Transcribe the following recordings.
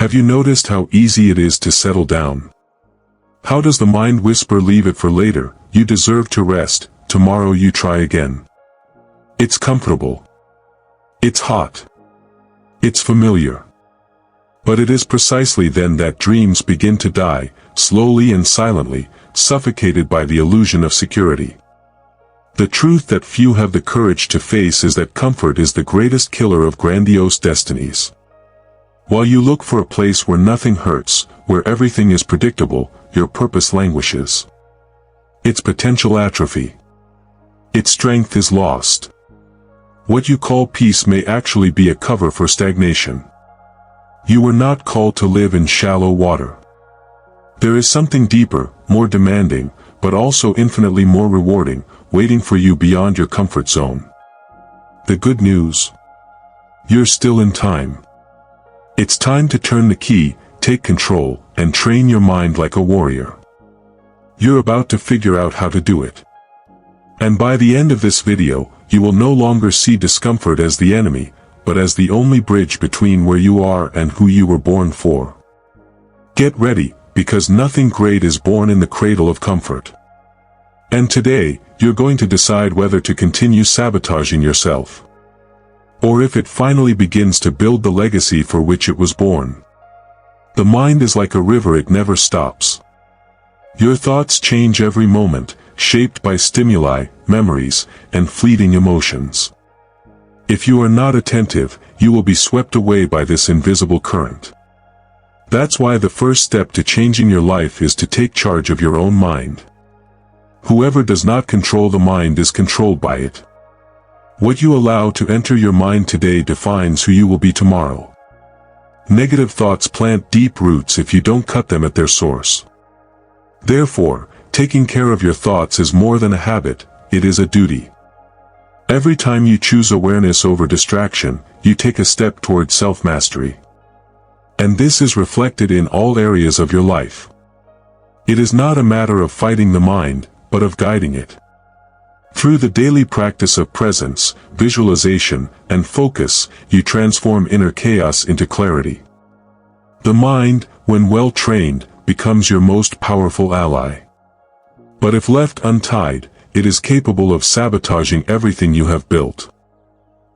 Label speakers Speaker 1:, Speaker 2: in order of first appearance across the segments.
Speaker 1: Have you noticed how easy it is to settle down? How does the mind whisper, leave it for later, you deserve to rest, tomorrow you try again? It's comfortable. It's hot. It's familiar. But it is precisely then that dreams begin to die, slowly and silently, suffocated by the illusion of security. The truth that few have the courage to face is that comfort is the greatest killer of grandiose destinies. While you look for a place where nothing hurts, where everything is predictable, your purpose languishes. Its potential atrophy. Its strength is lost. What you call peace may actually be a cover for stagnation. You were not called to live in shallow water. There is something deeper, more demanding, but also infinitely more rewarding, waiting for you beyond your comfort zone. The good news? You're still in time. It's time to turn the key, take control, and train your mind like a warrior. You're about to figure out how to do it. And by the end of this video, you will no longer see discomfort as the enemy, but as the only bridge between where you are and who you were born for. Get ready, because nothing great is born in the cradle of comfort. And today, you're going to decide whether to continue sabotaging yourself, or if it finally begins to build the legacy for which it was born. The mind is like a river, it never stops. Your thoughts change every moment, shaped by stimuli, memories, and fleeting emotions. If you are not attentive, you will be swept away by this invisible current. That's why the first step to changing your life is to take charge of your own mind. Whoever does not control the mind is controlled by it. What you allow to enter your mind today defines who you will be tomorrow. Negative thoughts plant deep roots if you don't cut them at their source. Therefore, taking care of your thoughts is more than a habit, it is a duty. Every time you choose awareness over distraction, you take a step towards self-mastery. And this is reflected in all areas of your life. It is not a matter of fighting the mind, but of guiding it. Through the daily practice of presence, visualization, and focus, you transform inner chaos into clarity. The mind, when well trained, becomes your most powerful ally. But if left untied, it is capable of sabotaging everything you have built.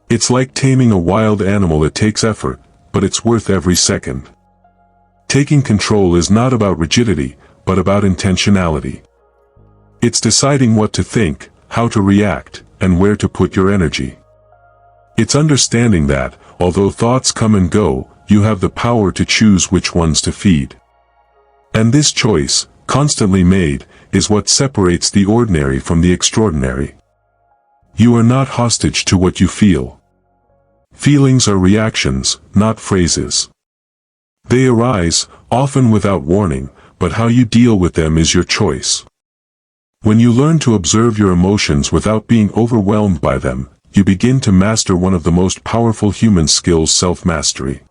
Speaker 1: It's like taming a wild animal. It takes effort, but it's worth every second. Taking control is not about rigidity, but about intentionality. It's deciding what to think, how to react, and where to put your energy. It's understanding that, although thoughts come and go, you have the power to choose which ones to feed. And this choice, constantly made, is what separates the ordinary from the extraordinary. You are not hostage to what you feel. Feelings are reactions, not phrases. They arise, often without warning, but how you deal with them is your choice. When you learn to observe your emotions without being overwhelmed by them, you begin to master one of the most powerful human skills, self-mastery.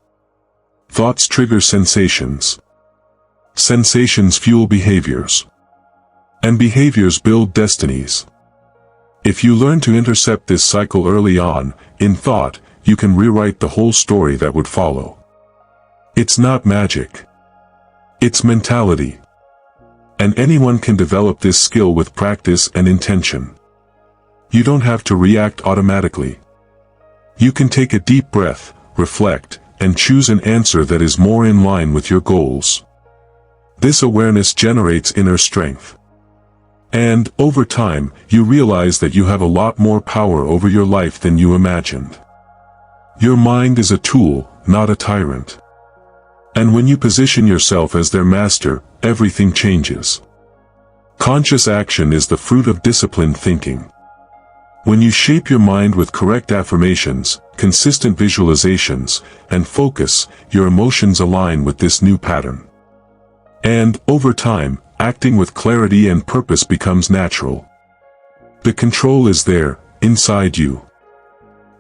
Speaker 1: Thoughts trigger sensations. Sensations fuel behaviors. And behaviors build destinies. If you learn to intercept this cycle early on, in thought, you can rewrite the whole story that would follow. It's not magic. It's mentality. And anyone can develop this skill with practice and intention. You don't have to react automatically. You can take a deep breath, reflect, and choose an answer that is more in line with your goals. This awareness generates inner strength. And, over time, you realize that you have a lot more power over your life than you imagined. Your mind is a tool, not a tyrant. And when you position yourself as their master, everything changes. Conscious action is the fruit of disciplined thinking. When you shape your mind with correct affirmations, consistent visualizations, and focus, your emotions align with this new pattern. And, over time, acting with clarity and purpose becomes natural. The control is there, inside you.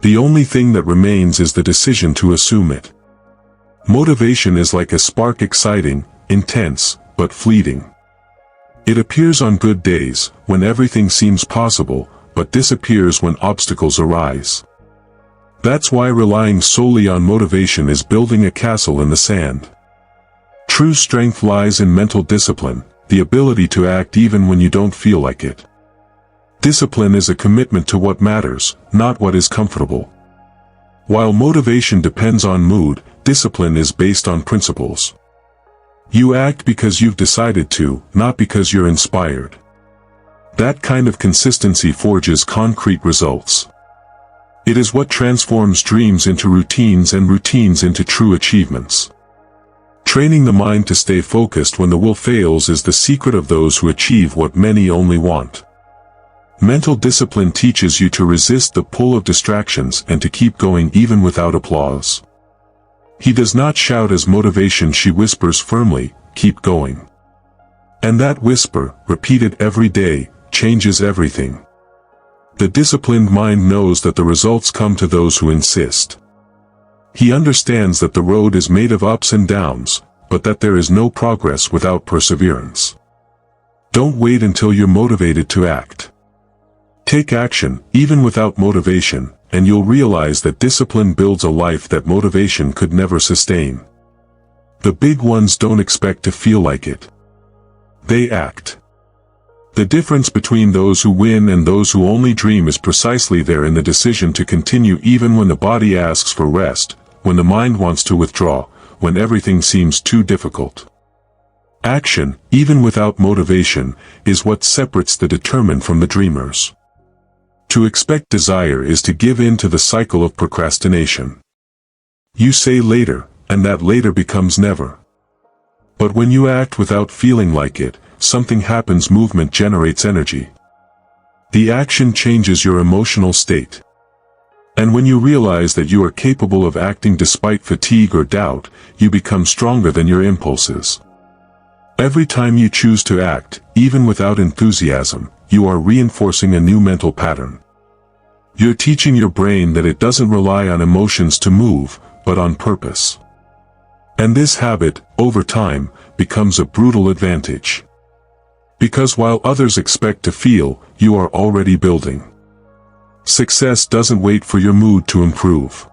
Speaker 1: The only thing that remains is the decision to assume it. Motivation is like a spark, exciting, intense, but fleeting. It appears on good days, when everything seems possible, but disappears when obstacles arise. That's why relying solely on motivation is building a castle in the sand. True strength lies in mental discipline, the ability to act even when you don't feel like it. Discipline is a commitment to what matters, not what is comfortable. While motivation depends on mood, discipline is based on principles. You act because you've decided to, not because you're inspired. That kind of consistency forges concrete results. It is what transforms dreams into routines and routines into true achievements. Training the mind to stay focused when the will fails is the secret of those who achieve what many only want. Mental discipline teaches you to resist the pull of distractions and to keep going even without applause. He does not shout as motivation, she whispers firmly, keep going. And that whisper, repeated every day, changes everything. The disciplined mind knows that the results come to those who insist. He understands that the road is made of ups and downs, but that there is no progress without perseverance. Don't wait until you're motivated to act. Take action, even without motivation, and you'll realize that discipline builds a life that motivation could never sustain. The big ones don't expect to feel like it. They act. The difference between those who win and those who only dream is precisely there in the decision to continue even when the body asks for rest, when the mind wants to withdraw, when everything seems too difficult. Action, even without motivation, is what separates the determined from the dreamers. To expect desire is to give in to the cycle of procrastination. You say later, and that later becomes never. But when you act without feeling like it, something happens. Movement generates energy. The action changes your emotional state. And when you realize that you are capable of acting despite fatigue or doubt, you become stronger than your impulses. Every time you choose to act, even without enthusiasm, you are reinforcing a new mental pattern. You're teaching your brain that it doesn't rely on emotions to move, but on purpose. And this habit, over time, becomes a brutal advantage. Because while others expect to feel, you are already building. Success doesn't wait for your mood to improve.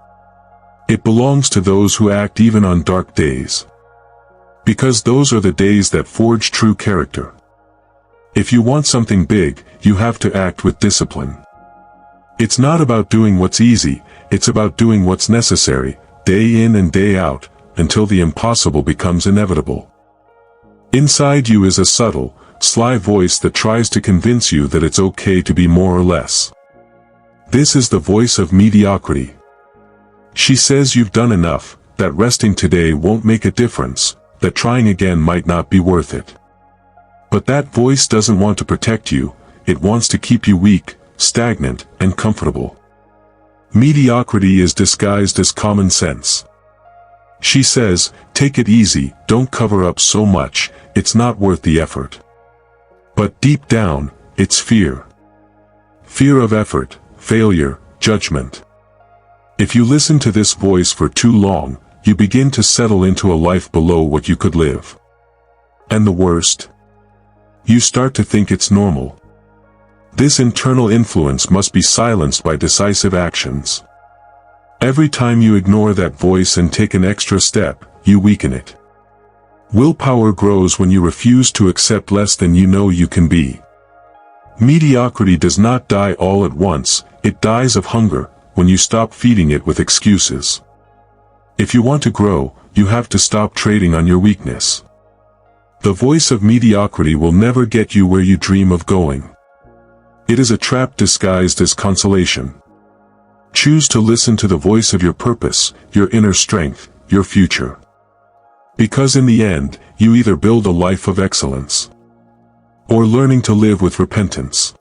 Speaker 1: It belongs to those who act even on dark days. Because those are the days that forge true character. If you want something big, you have to act with discipline. It's not about doing what's easy, it's about doing what's necessary, day in and day out, until the impossible becomes inevitable. Inside you is a subtle, sly voice that tries to convince you that it's okay to be more or less. This is the voice of mediocrity. She says you've done enough, that resting today won't make a difference, that trying again might not be worth it. But that voice doesn't want to protect you, it wants to keep you weak, stagnant, and comfortable. Mediocrity is disguised as common sense. She says, take it easy, don't cover up so much, it's not worth the effort. But deep down, it's fear. Fear of effort, failure, judgment. If you listen to this voice for too long, you begin to settle into a life below what you could live. And the worst? You start to think it's normal. This internal influence must be silenced by decisive actions. Every time you ignore that voice and take an extra step, you weaken it. Willpower grows when you refuse to accept less than you know you can be. Mediocrity does not die all at once, it dies of hunger, when you stop feeding it with excuses. If you want to grow, you have to stop trading on your weakness. The voice of mediocrity will never get you where you dream of going. It is a trap disguised as consolation. Choose to listen to the voice of your purpose, your inner strength, your future. Because in the end, you either build a life of excellence, or learning to live with repentance.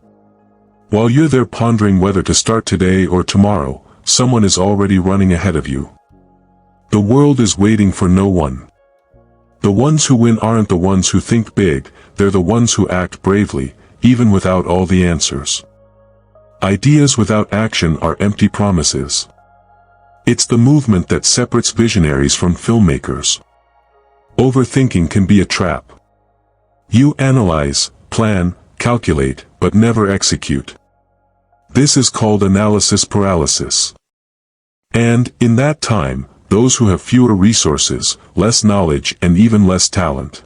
Speaker 1: While you're there pondering whether to start today or tomorrow, someone is already running ahead of you. The world is waiting for no one. The ones who win aren't the ones who think big, they're the ones who act bravely, even without all the answers. Ideas without action are empty promises. It's the movement that separates visionaries from filmmakers. Overthinking can be a trap. You analyze, plan, calculate, but never execute. This is called analysis paralysis. And, in that time, those who have fewer resources, less knowledge and even less talent,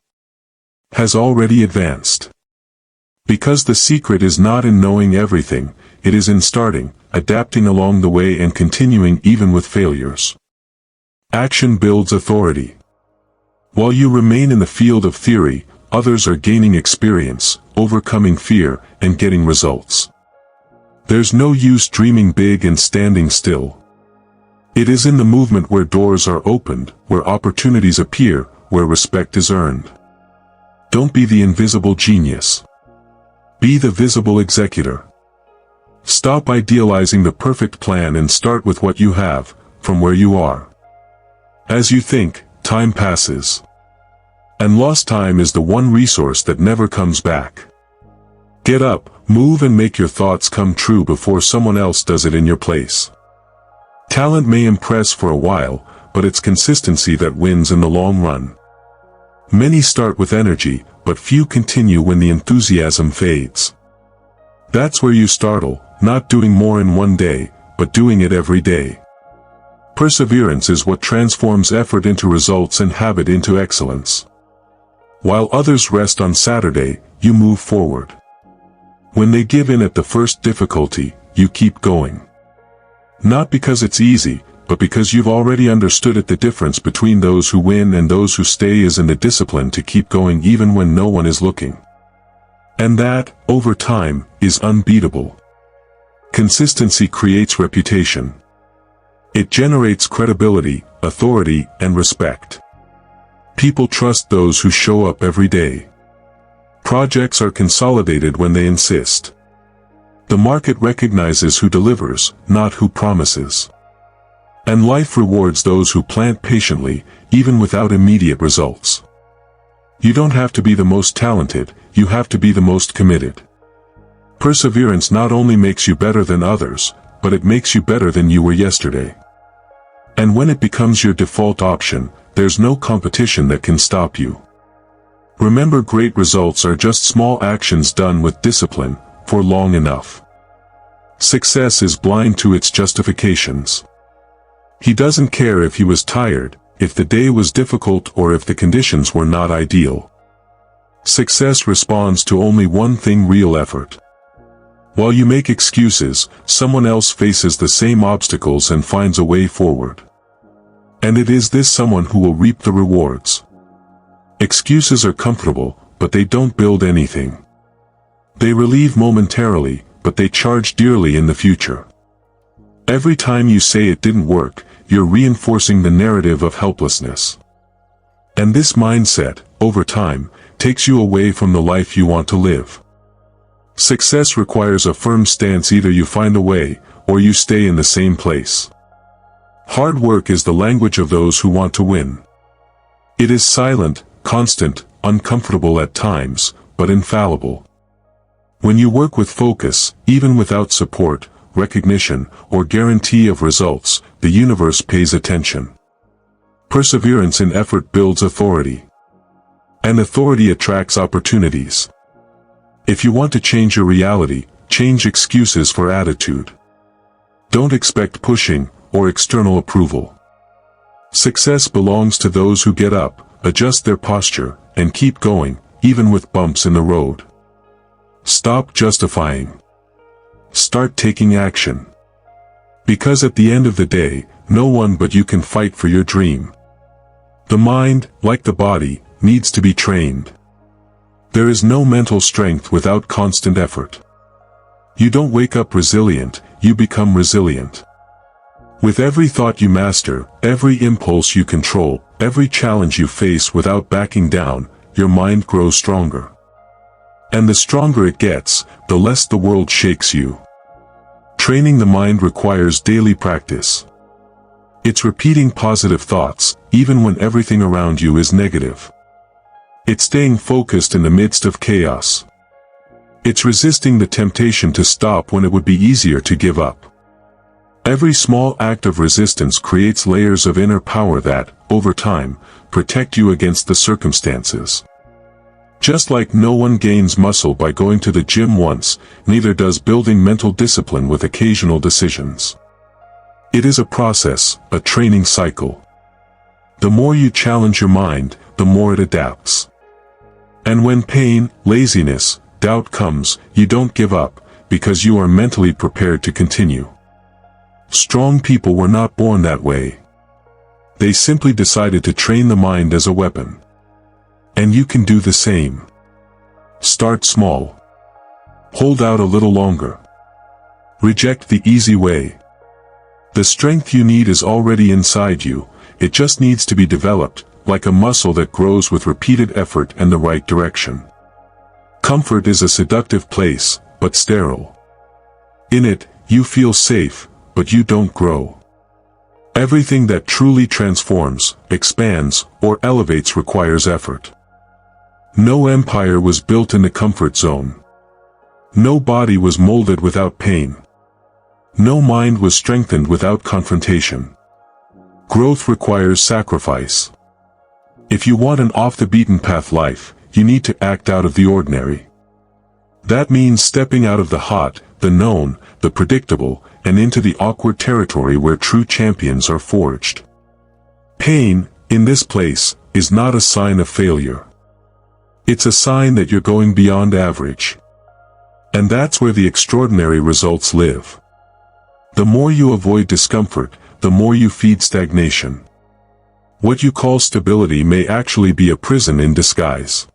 Speaker 1: has already advanced. Because the secret is not in knowing everything, it is in starting, adapting along the way and continuing even with failures. Action builds authority. While you remain in the field of theory, others are gaining experience, overcoming fear, and getting results. There's no use dreaming big and standing still. It is in the movement where doors are opened, where opportunities appear, where respect is earned. Don't be the invisible genius. Be the visible executor. Stop idealizing the perfect plan and start with what you have, from where you are. As you think, time passes. And lost time is the one resource that never comes back. Get up, move and make your thoughts come true before someone else does it in your place. Talent may impress for a while, but it's consistency that wins in the long run. Many start with energy, but few continue when the enthusiasm fades. That's where you startle, not doing more in one day, but doing it every day. Perseverance is what transforms effort into results and habit into excellence. While others rest on Saturday, you move forward. When they give in at the first difficulty, you keep going. Not because it's easy, but because you've already understood it. The difference between those who win and those who stay is in the discipline to keep going even when no one is looking. And that, over time, is unbeatable. Consistency creates reputation. It generates credibility, authority, and respect. People trust those who show up every day. Projects are consolidated when they insist. The market recognizes who delivers, not who promises. And life rewards those who plant patiently, even without immediate results. You don't have to be the most talented, you have to be the most committed. Perseverance not only makes you better than others, but it makes you better than you were yesterday. And when it becomes your default option, there's no competition that can stop you. Remember, great results are just small actions done with discipline, for long enough. Success is blind to its justifications. He doesn't care if he was tired, if the day was difficult or if the conditions were not ideal. Success responds to only one thing: real effort. While you make excuses, someone else faces the same obstacles and finds a way forward. And it is this someone who will reap the rewards. Excuses are comfortable, but they don't build anything. They relieve momentarily, but they charge dearly in the future. Every time you say it didn't work, you're reinforcing the narrative of helplessness. And this mindset, over time, takes you away from the life you want to live. Success requires a firm stance. Either you find a way, or you stay in the same place. Hard work is the language of those who want to win. It is silent, constant, uncomfortable at times, but infallible. When you work with focus, even without support, recognition, or guarantee of results, the universe pays attention. Perseverance in effort builds authority. And authority attracts opportunities. If you want to change your reality, change excuses for attitude. Don't expect pushing or external approval. Success belongs to those who get up, adjust their posture, and keep going, even with bumps in the road. Stop justifying. Start taking action. Because at the end of the day, no one but you can fight for your dream. The mind, like the body, needs to be trained. There is no mental strength without constant effort. You don't wake up resilient, you become resilient. With every thought you master, every impulse you control, every challenge you face without backing down, your mind grows stronger. And the stronger it gets, the less the world shakes you. Training the mind requires daily practice. It's repeating positive thoughts, even when everything around you is negative. It's staying focused in the midst of chaos. It's resisting the temptation to stop when it would be easier to give up. Every small act of resistance creates layers of inner power that, over time, protect you against the circumstances. Just like no one gains muscle by going to the gym once, neither does building mental discipline with occasional decisions. It is a process, a training cycle. The more you challenge your mind, the more it adapts. And when pain, laziness, doubt comes, you don't give up, because you are mentally prepared to continue. Strong people were not born that way. They simply decided to train the mind as a weapon. And you can do the same. Start small. Hold out a little longer. Reject the easy way. The strength you need is already inside you, it just needs to be developed, like a muscle that grows with repeated effort and the right direction. Comfort is a seductive place, but sterile. In it, you feel safe, but you don't grow. Everything that truly transforms, expands, or elevates requires effort. No empire was built in the comfort zone. No body was molded without pain. No mind was strengthened without confrontation. Growth requires sacrifice. If you want an off-the-beaten-path life, you need to act out of the ordinary. That means stepping out of the hot, the known, the predictable, and into the awkward territory where true champions are forged. Pain, in this place, is not a sign of failure. It's a sign that you're going beyond average. And that's where the extraordinary results live. The more you avoid discomfort, the more you feed stagnation. What you call stability may actually be a prison in disguise.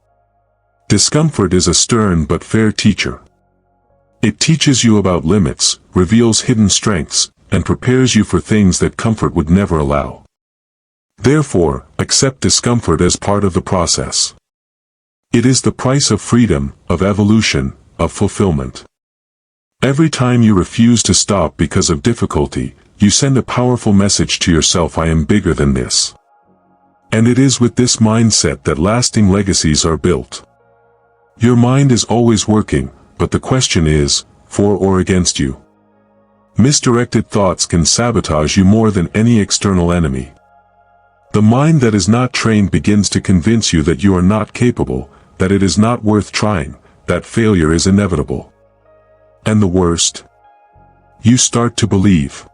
Speaker 1: Discomfort is a stern but fair teacher. It teaches you about limits, reveals hidden strengths, and prepares you for things that comfort would never allow. Therefore, accept discomfort as part of the process. It is the price of freedom, of evolution, of fulfillment. Every time you refuse to stop because of difficulty, you send a powerful message to yourself: I am bigger than this. And it is with this mindset that lasting legacies are built. Your mind is always working, but the question is, for or against you? Misdirected thoughts can sabotage you more than any external enemy. The mind that is not trained begins to convince you that you are not capable, that it is not worth trying, that failure is inevitable. And the worst? You start to believe.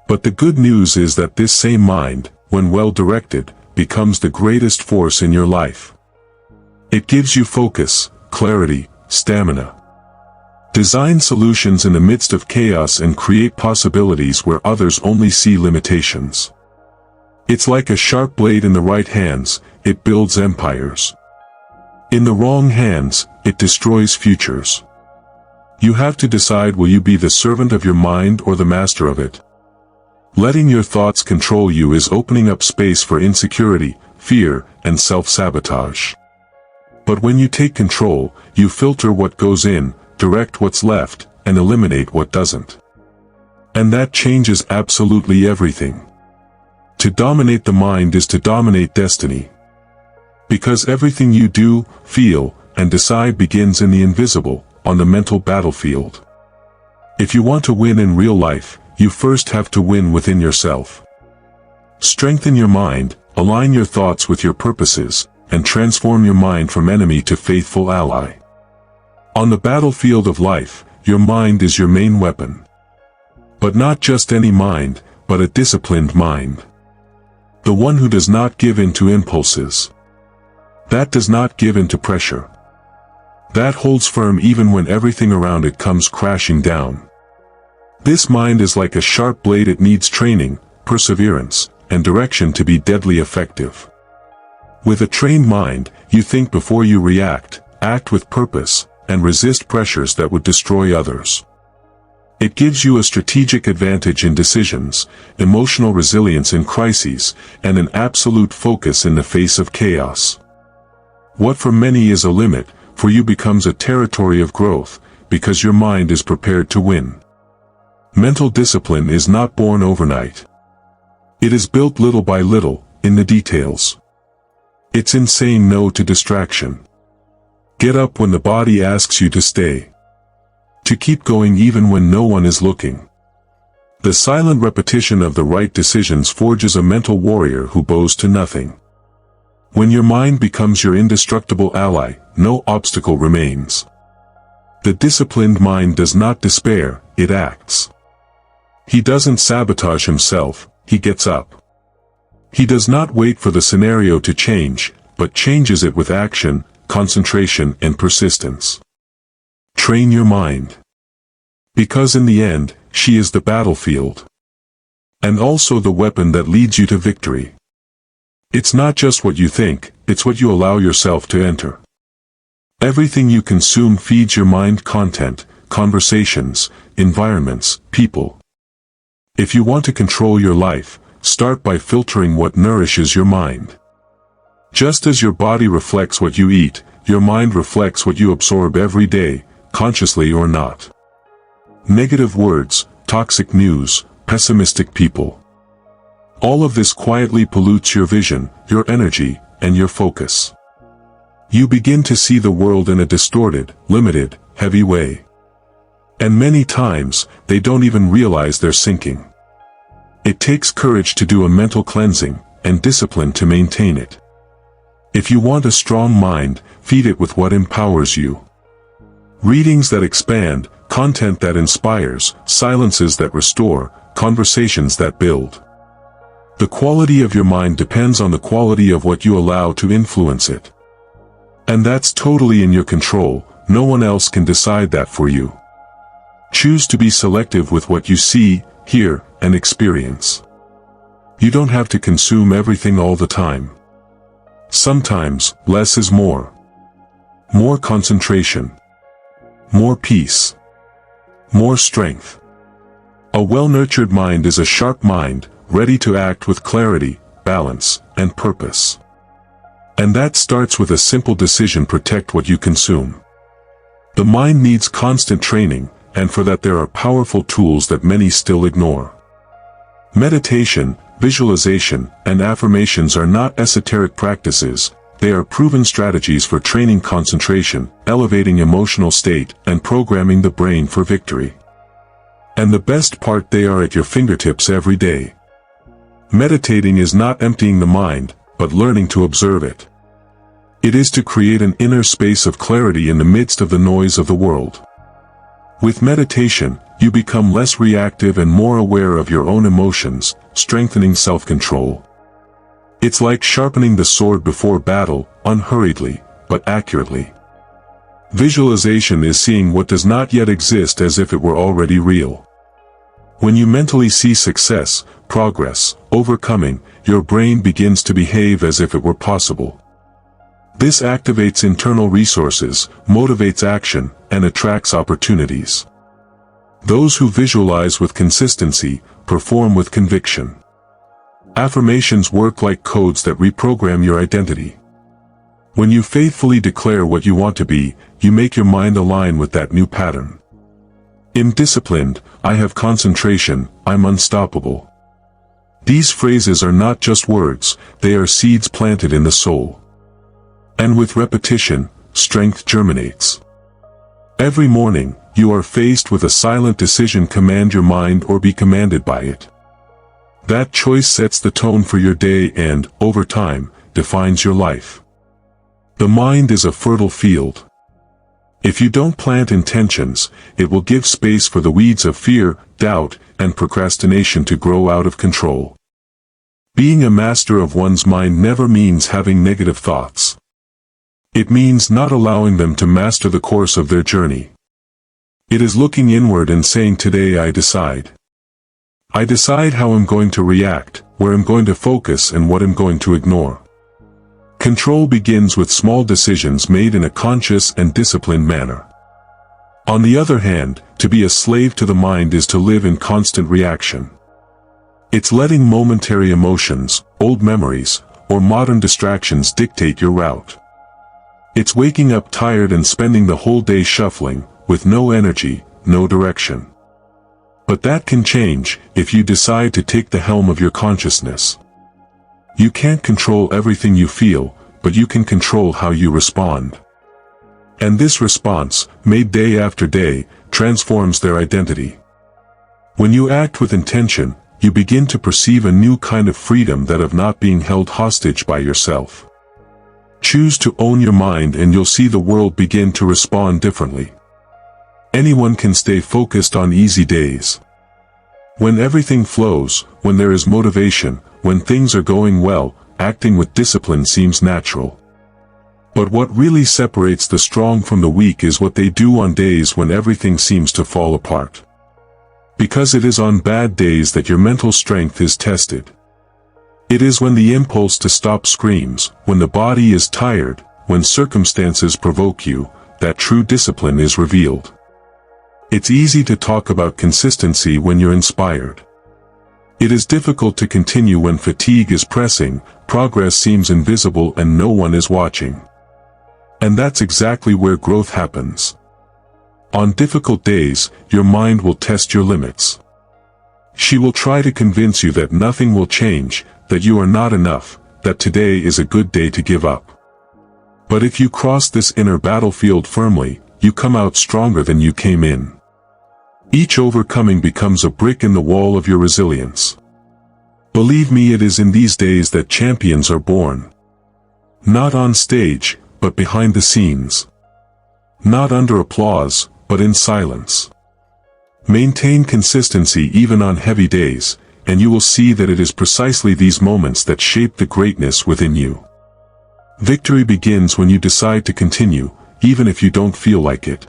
Speaker 1: But the good news is that this same mind, when well directed, becomes the greatest force in your life. It gives you focus, clarity, stamina. Design solutions in the midst of chaos and create possibilities where others only see limitations. It's like a sharp blade in the right hands, it builds empires. In the wrong hands, it destroys futures. You have to decide: will you be the servant of your mind or the master of it? Letting your thoughts control you is opening up space for insecurity, fear, and self-sabotage. But when you take control, you filter what goes in, direct what's left, and eliminate what doesn't. And that changes absolutely everything. To dominate the mind is to dominate destiny. Because everything you do, feel, and decide begins in the invisible, on the mental battlefield. If you want to win in real life, you first have to win within yourself. Strengthen your mind, align your thoughts with your purposes, and transform your mind from enemy to faithful ally. On the battlefield of life, your mind is your main weapon. But not just any mind, but a disciplined mind. The one who does not give in to impulses. That does not give in to pressure. That holds firm even when everything around it comes crashing down. This mind is like a sharp blade. It needs training, perseverance, and direction to be deadly effective. With a trained mind, you think before you react, act with purpose, and resist pressures that would destroy others. It gives you a strategic advantage in decisions, emotional resilience in crises, and an absolute focus in the face of chaos. What for many is a limit, for you becomes a territory of growth, because your mind is prepared to win. Mental discipline is not born overnight. It is built little by little, in the details. It's in saying no to distraction. Get up when the body asks you to stay. To keep going even when no one is looking. The silent repetition of the right decisions forges a mental warrior who bows to nothing. When your mind becomes your indestructible ally, no obstacle remains. The disciplined mind does not despair, it acts. He doesn't sabotage himself, he gets up. He does not wait for the scenario to change, but changes it with action, concentration, and persistence. Train your mind. Because in the end, she is the battlefield. And also the weapon that leads you to victory. It's not just what you think, it's what you allow yourself to enter. Everything you consume feeds your mind: content, conversations, environments, people. If you want to control your life, start by filtering what nourishes your mind. Just as your body reflects what you eat, your mind reflects what you absorb every day, consciously or not. Negative words, toxic news, pessimistic people. All of this quietly pollutes your vision, your energy, and your focus. You begin to see the world in a distorted, limited, heavy way. And many times, they don't even realize they're sinking. It takes courage to do a mental cleansing, and discipline to maintain it. If you want a strong mind, feed it with what empowers you. Readings that expand, content that inspires, silences that restore, conversations that build. The quality of your mind depends on the quality of what you allow to influence it. And that's totally in your control, no one else can decide that for you. Choose to be selective with what you see, hear, and experience. You don't have to consume everything all the time. Sometimes, less is more. More concentration. More peace. More strength. A well-nurtured mind is a sharp mind, ready to act with clarity, balance, and purpose. And that starts with a simple decision: protect what you consume. The mind needs constant training, and for that there are powerful tools that many still ignore. Meditation, visualization, and affirmations are not esoteric practices, they are proven strategies for training concentration, elevating emotional state, and programming the brain for victory. And the best part, they are at your fingertips every day. Meditating is not emptying the mind, but learning to observe it. It is to create an inner space of clarity in the midst of the noise of the world. With meditation, you become less reactive and more aware of your own emotions, strengthening self-control. It's like sharpening the sword before battle, unhurriedly, but accurately. Visualization is seeing what does not yet exist as if it were already real. When you mentally see success, progress, overcoming, your brain begins to behave as if it were possible. This activates internal resources, motivates action, and attracts opportunities. Those who visualize with consistency, perform with conviction. Affirmations work like codes that reprogram your identity. When you faithfully declare what you want to be, you make your mind align with that new pattern. I'm disciplined, I have concentration, I'm unstoppable. These phrases are not just words, they are seeds planted in the soul. And with repetition, strength germinates. Every morning, you are faced with a silent decision: command your mind or be commanded by it. That choice sets the tone for your day and, over time, defines your life. The mind is a fertile field. If you don't plant intentions, it will give space for the weeds of fear, doubt, and procrastination to grow out of control. Being a master of one's mind never means having negative thoughts. It means not allowing them to master the course of their journey. It is looking inward and saying, today I decide. I decide how I'm going to react, where I'm going to focus, and what I'm going to ignore. Control begins with small decisions made in a conscious and disciplined manner. On the other hand, to be a slave to the mind is to live in constant reaction. It's letting momentary emotions, old memories, or modern distractions dictate your route. It's waking up tired and spending the whole day shuffling, with no energy, no direction. But that can change, if you decide to take the helm of your consciousness. You can't control everything you feel, but you can control how you respond. And this response, made day after day, transforms their identity. When you act with intention, you begin to perceive a new kind of freedom, that of not being held hostage by yourself. Choose to own your mind and you'll see the world begin to respond differently. Anyone can stay focused on easy days. When everything flows, when there is motivation, when things are going well, acting with discipline seems natural. But what really separates the strong from the weak is what they do on days when everything seems to fall apart. Because it is on bad days that your mental strength is tested. It is when the impulse to stop screams, when the body is tired, when circumstances provoke you, that true discipline is revealed. It's easy to talk about consistency when you're inspired. It is difficult to continue when fatigue is pressing, progress seems invisible and no one is watching. And that's exactly where growth happens. On difficult days, your mind will test your limits. She will try to convince you that nothing will change, that you are not enough, that today is a good day to give up. But if you cross this inner battlefield firmly, you come out stronger than you came in. Each overcoming becomes a brick in the wall of your resilience. Believe me, it is in these days that champions are born. Not on stage, but behind the scenes. Not under applause, but in silence. Maintain consistency even on heavy days, and you will see that it is precisely these moments that shape the greatness within you. Victory begins when you decide to continue, even if you don't feel like it.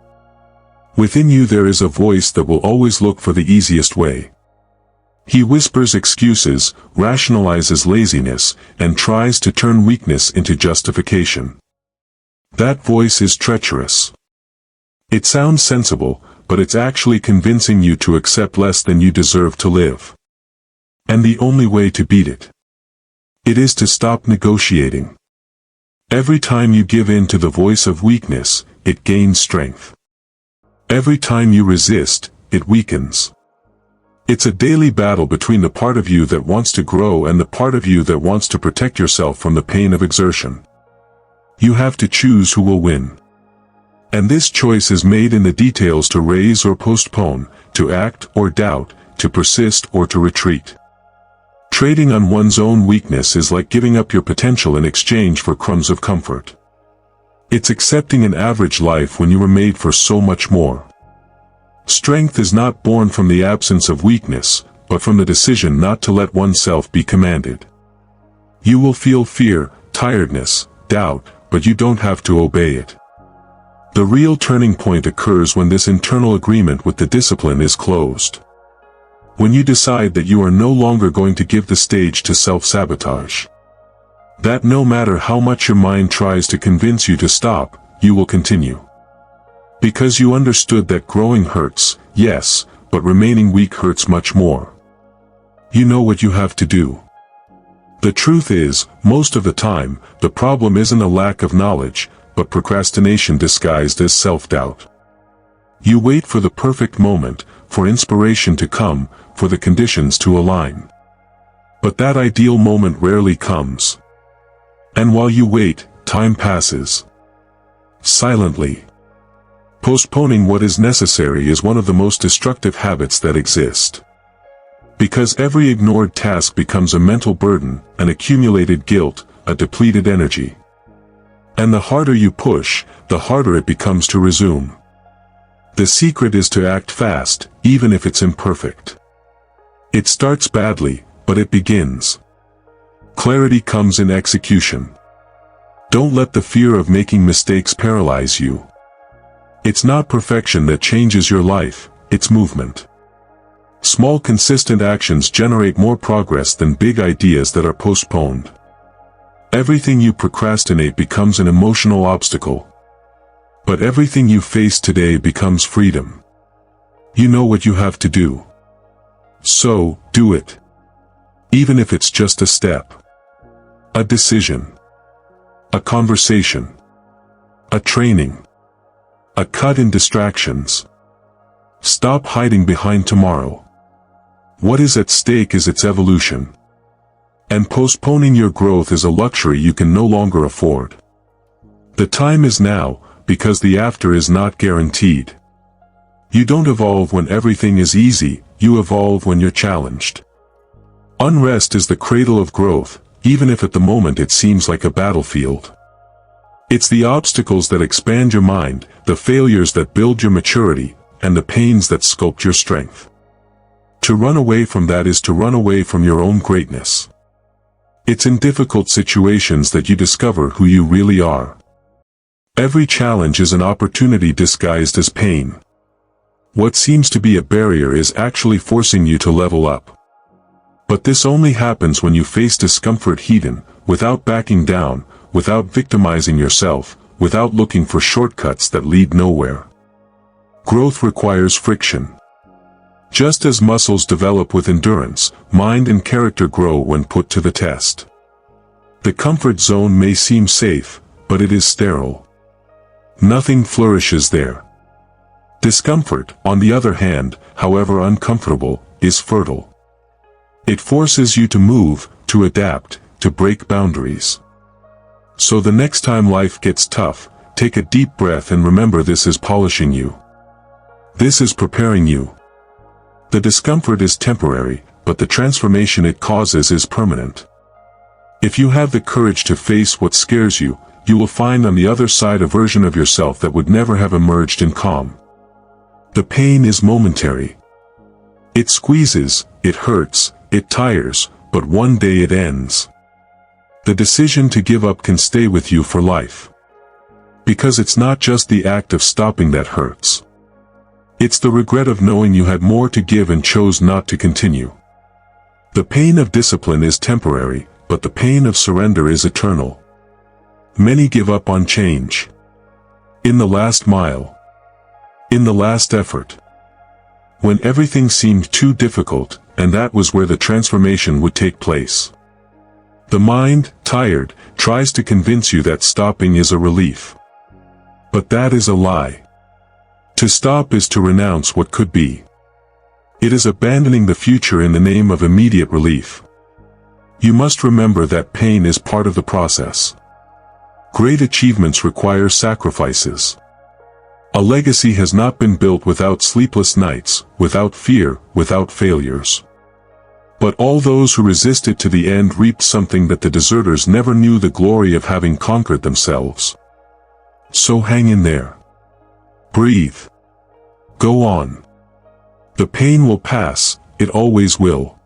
Speaker 1: Within you there is a voice that will always look for the easiest way. He whispers excuses, rationalizes laziness, and tries to turn weakness into justification. That voice is treacherous. It sounds sensible, but it's actually convincing you to accept less than you deserve to live. And the only way to beat it is to stop negotiating. Every time you give in to the voice of weakness, it gains strength. Every time you resist, it weakens. It's a daily battle between the part of you that wants to grow and the part of you that wants to protect yourself from the pain of exertion. You have to choose who will win. And this choice is made in the details: to raise or postpone, to act or doubt, to persist or to retreat. Trading on one's own weakness is like giving up your potential in exchange for crumbs of comfort. It's accepting an average life when you were made for so much more. Strength is not born from the absence of weakness, but from the decision not to let oneself be commanded. You will feel fear, tiredness, doubt, but you don't have to obey it. The real turning point occurs when this internal agreement with the discipline is closed. When you decide that you are no longer going to give the stage to self-sabotage. That no matter how much your mind tries to convince you to stop, you will continue. Because you understood that growing hurts, yes, but remaining weak hurts much more. You know what you have to do. The truth is, most of the time, the problem isn't a lack of knowledge, but procrastination disguised as self-doubt. You wait for the perfect moment, for inspiration to come, for the conditions to align. But that ideal moment rarely comes. And while you wait, time passes. Silently. Postponing what is necessary is one of the most destructive habits that exist. Because every ignored task becomes a mental burden, an accumulated guilt, a depleted energy. And the harder you push, the harder it becomes to resume. The secret is to act fast, even if it's imperfect. It starts badly, but it begins. Clarity comes in execution. Don't let the fear of making mistakes paralyze you. It's not perfection that changes your life, it's movement. Small consistent actions generate more progress than big ideas that are postponed. Everything you procrastinate becomes an emotional obstacle. But everything you face today becomes freedom. You know what you have to do. So, do it. Even if it's just a step. A decision. A conversation. A training. A cut in distractions. Stop hiding behind tomorrow. What is at stake is its evolution. And postponing your growth is a luxury you can no longer afford. The time is now, because the after is not guaranteed. You don't evolve when everything is easy, you evolve when you're challenged. Unrest is the cradle of growth, even if at the moment it seems like a battlefield. It's the obstacles that expand your mind, the failures that build your maturity, and the pains that sculpt your strength. To run away from that is to run away from your own greatness. It's in difficult situations that you discover who you really are. Every challenge is an opportunity disguised as pain. What seems to be a barrier is actually forcing you to level up. But this only happens when you face discomfort head-on, without backing down, without victimizing yourself, without looking for shortcuts that lead nowhere. Growth requires friction. Just as muscles develop with endurance, mind and character grow when put to the test. The comfort zone may seem safe, but it is sterile. Nothing flourishes there. Discomfort, on the other hand, however uncomfortable, is fertile. It forces you to move, to adapt, to break boundaries. So the next time life gets tough, take a deep breath and remember this is polishing you. This is preparing you. The discomfort is temporary, but the transformation it causes is permanent. If you have the courage to face what scares you, you will find on the other side a version of yourself that would never have emerged in calm. The pain is momentary. It squeezes, it hurts, it tires, but one day it ends. The decision to give up can stay with you for life. Because it's not just the act of stopping that hurts. It's the regret of knowing you had more to give and chose not to continue. The pain of discipline is temporary, but the pain of surrender is eternal. Many give up on change. In the last mile. In the last effort. When everything seemed too difficult, and that was where the transformation would take place. The mind, tired, tries to convince you that stopping is a relief. But that is a lie. To stop is to renounce what could be. It is abandoning the future in the name of immediate relief. You must remember that pain is part of the process. Great achievements require sacrifices. A legacy has not been built without sleepless nights, without fear, without failures. But all those who resisted to the end reaped something that the deserters never knew: the glory of having conquered themselves. So hang in there. Breathe. Go on. The pain will pass, it always will.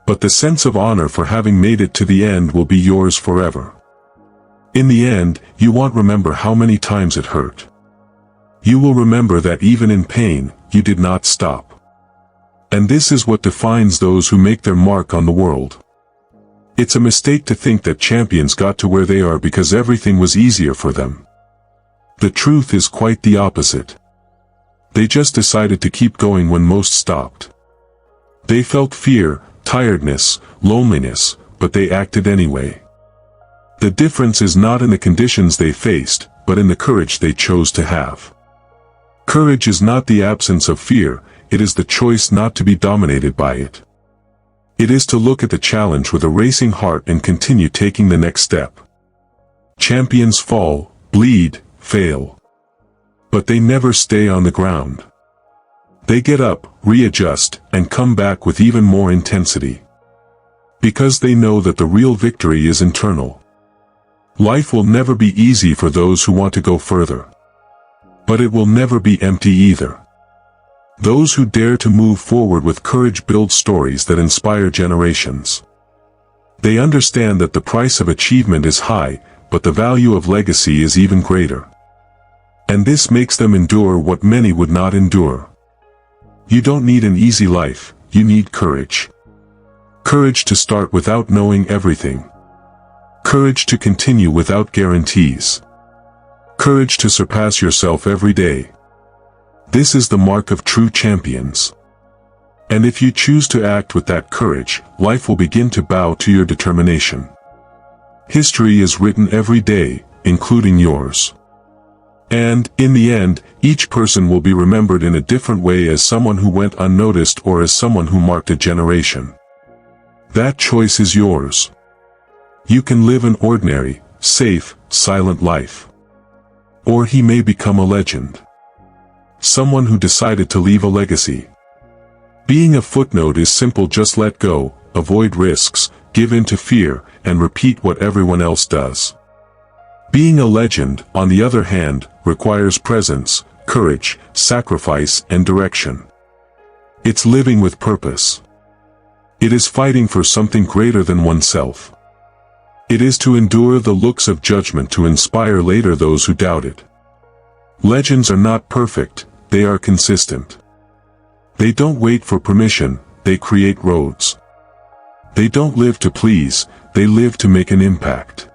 Speaker 1: But the sense of honor for having made it to the end will be yours forever. In the end, you won't remember how many times it hurt. You will remember that even in pain, you did not stop. And this is what defines those who make their mark on the world. It's a mistake to think that champions got to where they are because everything was easier for them. The truth is quite the opposite. They just decided to keep going when most stopped. They felt fear, tiredness, loneliness, but they acted anyway. The difference is not in the conditions they faced, but in the courage they chose to have. Courage is not the absence of fear, it is the choice not to be dominated by it. It is to look at the challenge with a racing heart and continue taking the next step. Champions fall, bleed, fail. But they never stay on the ground. They get up, readjust, and come back with even more intensity. Because they know that the real victory is internal. Life will never be easy for those who want to go further. But it will never be empty either. Those who dare to move forward with courage build stories that inspire generations. They understand that the price of achievement is high, but the value of legacy is even greater. And this makes them endure what many would not endure. You don't need an easy life, you need courage. Courage to start without knowing everything. Courage to continue without guarantees. Courage to surpass yourself every day. This is the mark of true champions. And if you choose to act with that courage, life will begin to bow to your determination. History is written every day, including yours. And, in the end, each person will be remembered in a different way, as someone who went unnoticed or as someone who marked a generation. That choice is yours. You can live an ordinary, safe, silent life. Or he may become a legend. Someone who decided to leave a legacy. Being a footnote is simple: just let go, avoid risks, give in to fear, and repeat what everyone else does. Being a legend, on the other hand, requires presence, courage, sacrifice, and direction. It's living with purpose. It is fighting for something greater than oneself. It is to endure the looks of judgment to inspire later those who doubt it. Legends are not perfect, they are consistent. They don't wait for permission, they create roads. They don't live to please, they live to make an impact.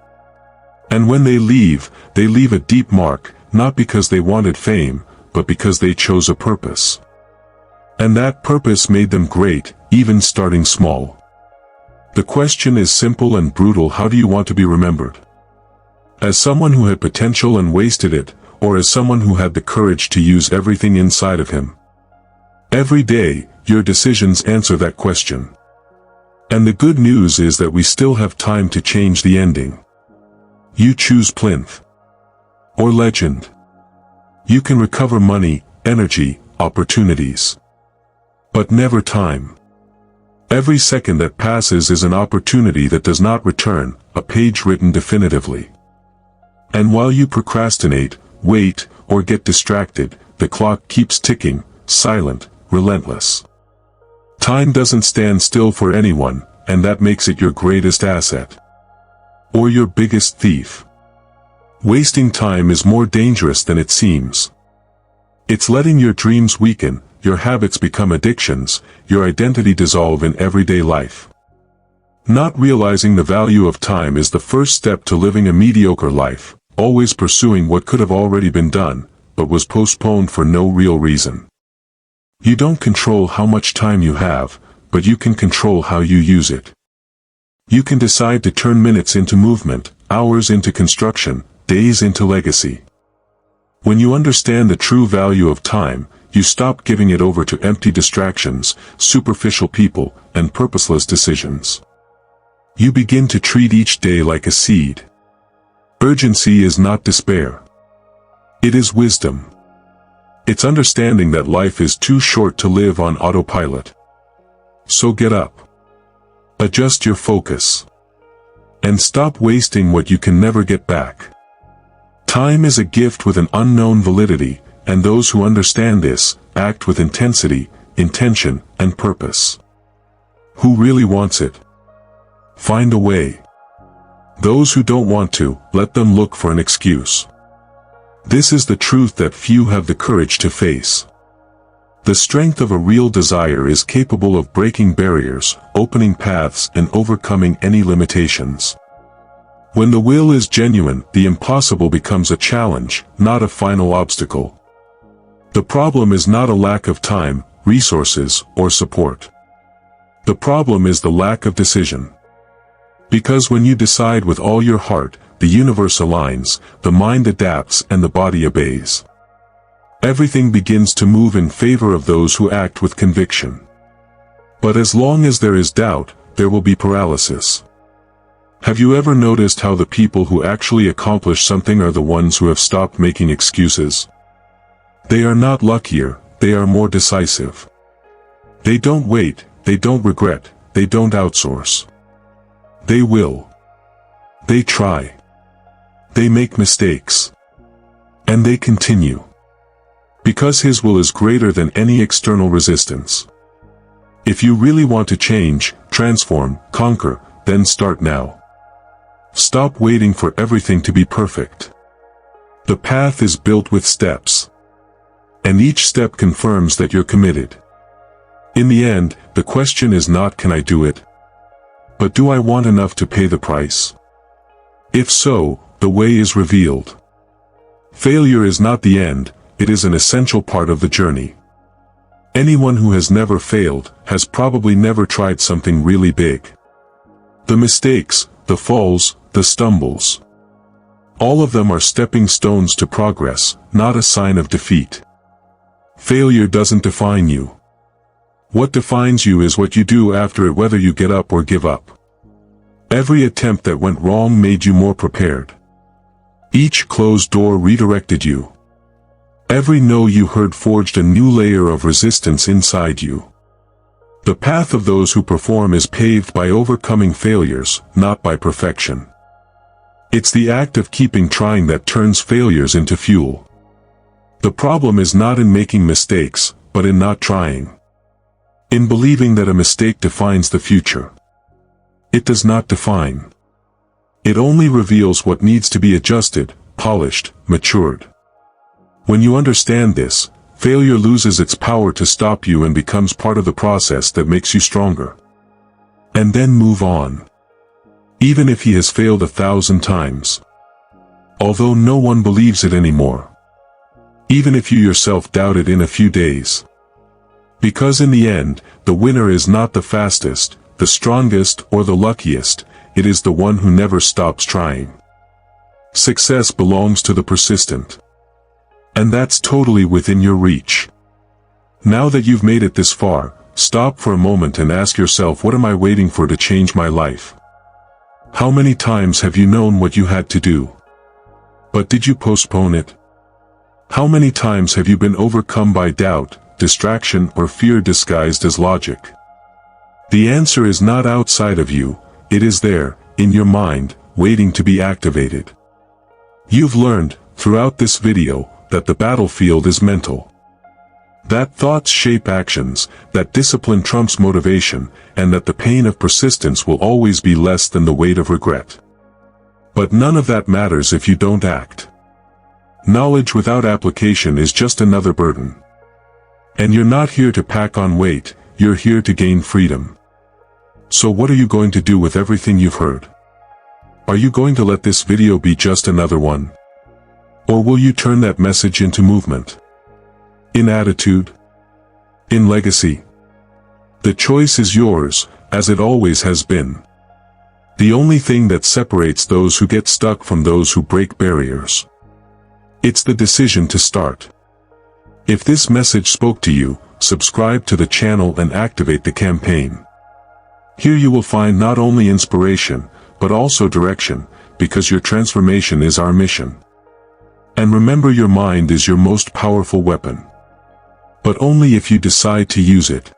Speaker 1: And when they leave a deep mark, not because they wanted fame, but because they chose a purpose. And that purpose made them great, even starting small. The question is simple and brutal: how do you want to be remembered? As someone who had potential and wasted it, or as someone who had the courage to use everything inside of him? Every day, your decisions answer that question. And the good news is that we still have time to change the ending. You choose plinth or legend. You can recover money, energy, opportunities. But never time. Every second that passes is an opportunity that does not return, a page written definitively. And while you procrastinate, wait, or get distracted, the clock keeps ticking, silent, relentless. Time doesn't stand still for anyone, and that makes it your greatest asset. Or your biggest thief. Wasting time is more dangerous than it seems. It's letting your dreams weaken, your habits become addictions, your identity dissolve in everyday life. Not realizing the value of time is the first step to living a mediocre life, always pursuing what could have already been done, but was postponed for no real reason. You don't control how much time you have, but you can control how you use it. You can decide to turn minutes into movement, hours into construction, days into legacy. When you understand the true value of time, you stop giving it over to empty distractions, superficial people, and purposeless decisions. You begin to treat each day like a seed. Urgency is not despair. It is wisdom. It's understanding that life is too short to live on autopilot. So get up. Adjust your focus. And stop wasting what you can never get back. Time is a gift with an unknown validity, and those who understand this, act with intensity, intention, and purpose. Who really wants it? Find a way. Those who don't want to, let them look for an excuse. This is the truth that few have the courage to face. The strength of a real desire is capable of breaking barriers, opening paths, and overcoming any limitations. When the will is genuine, the impossible becomes a challenge, not a final obstacle. The problem is not a lack of time, resources, or support. The problem is the lack of decision. Because when you decide with all your heart, the universe aligns, the mind adapts, and the body obeys. Everything begins to move in favor of those who act with conviction. But as long as there is doubt, there will be paralysis. Have you ever noticed how the people who actually accomplish something are the ones who have stopped making excuses? They are not luckier, they are more decisive. They don't wait, they don't regret, they don't outsource. They will. They try. They make mistakes. And they continue. Because His will is greater than any external resistance. If you really want to change, transform, conquer, then start now. Stop waiting for everything to be perfect. The path is built with steps. And each step confirms that you're committed. In the end, the question is not can I do it? But do I want enough to pay the price? If so, the way is revealed. Failure is not the end, it is an essential part of the journey. Anyone who has never failed, has probably never tried something really big. The mistakes, the falls, the stumbles. All of them are stepping stones to progress, not a sign of defeat. Failure doesn't define you. What defines you is what you do after it, whether you get up or give up. Every attempt that went wrong made you more prepared. Each closed door redirected you. Every no you heard forged a new layer of resistance inside you. The path of those who perform is paved by overcoming failures, not by perfection. It's the act of keeping trying that turns failures into fuel. The problem is not in making mistakes, but in not trying. In believing that a mistake defines the future. It does not define. It only reveals what needs to be adjusted, polished, matured. When you understand this, failure loses its power to stop you and becomes part of the process that makes you stronger. And then move on. Even if he has failed 1,000 times. Although no one believes it anymore. Even if you yourself doubt it in a few days. Because in the end, the winner is not the fastest, the strongest, or the luckiest, it is the one who never stops trying. Success belongs to the persistent. And that's totally within your reach. Now that you've made it this far, stop for a moment and ask yourself, what am I waiting for to change my life? How many times have you known what you had to do? But did you postpone it? How many times have you been overcome by doubt, distraction, or fear disguised as logic? The answer is not outside of you, it is there, in your mind, waiting to be activated. You've learned, throughout this video, that the battlefield is mental. That thoughts shape actions, that discipline trumps motivation, and that the pain of persistence will always be less than the weight of regret. But none of that matters if you don't act. Knowledge without application is just another burden. And you're not here to pack on weight, you're here to gain freedom. So what are you going to do with everything you've heard? Are you going to let this video be just another one? Or will you turn that message into movement? In attitude? In legacy? The choice is yours, as it always has been. The only thing that separates those who get stuck from those who break barriers. It's the decision to start. If this message spoke to you, subscribe to the channel and activate the campaign. Here you will find not only inspiration, but also direction, because your transformation is our mission. And remember, your mind is your most powerful weapon. But only if you decide to use it.